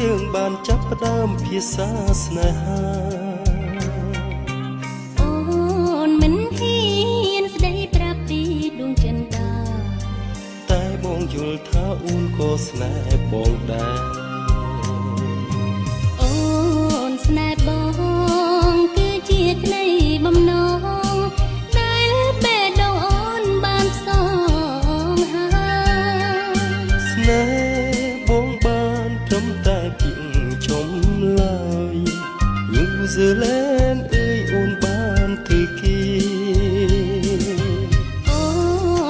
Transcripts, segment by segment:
យើងបានចាប់ផ្ដើមភាសាស្នេហាអូនមិនហ៊ានស្ដីប្រាប់ពីដួងចិនដាតែបងយល់ថាអូនក៏ស្នេហ៍បងដែរអូនស្នេហ៍បងគឺជាក្តីបំណងដែលបេះដូងអូនបានសងហាស្នេហ៍បងបានត្រឹមតែពីជុំឡើយញូហ្សេឡង់អើយអូនបានធ្វើគេអូ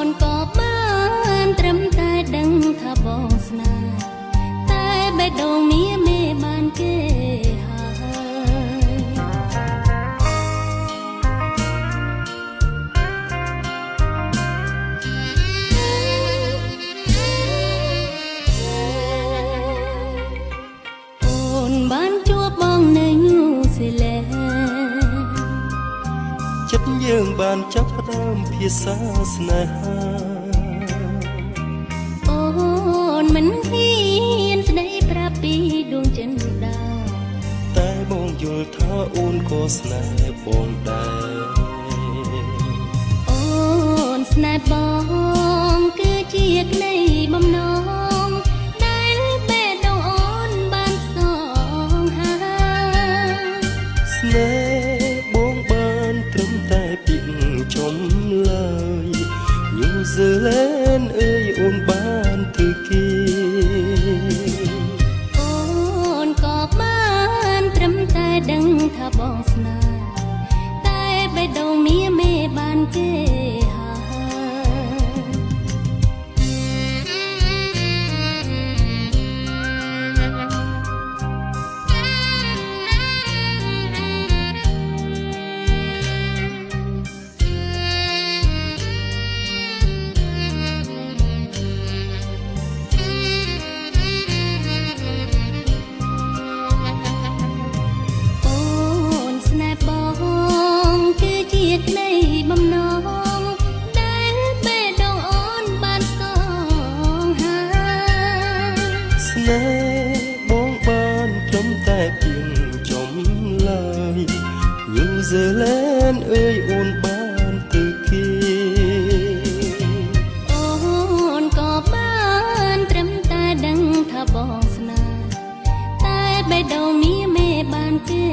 នក៏បានត្រឹមតែដឹងថាបងស្នេហ៍តែបេះដូងមេបានគេបានជួបបងនៅញូហ្សេឡង់ចិត្តយើងបានចាប់ផ្ដើមភាសាស្នេហាអូនមិនហ៊ានស្ដីប្រាប់ពីដួងចិនដាតែបងយល់ថាអូនក៏ស្នេហ៍បងដែរអូនស្នេហ៍បងគឺជាក្តីបំណងដែលបេះដូងអូនបានសងហាស្នេហ៍បងបានត្រឹមតែពីជុំឡើយញូហ្សេឡង់អើយអូនបានធ្វើគេអូនក៏បានត្រឹមតែដឹងថាបងស្នេហ៍តែបេះដូងមេបានគេក្តីបំណងដែលបេះដូងអូនបានសងហាស្នេហ៍បងបានត្រឹមតែពីជុំឡើយញូហ្សេឡង់អើយអូនបានធ្វើគេអូនក៏បានត្រឹមតែដឹងថាបងស្នេហ៍តែបេះដូងមេបានគេ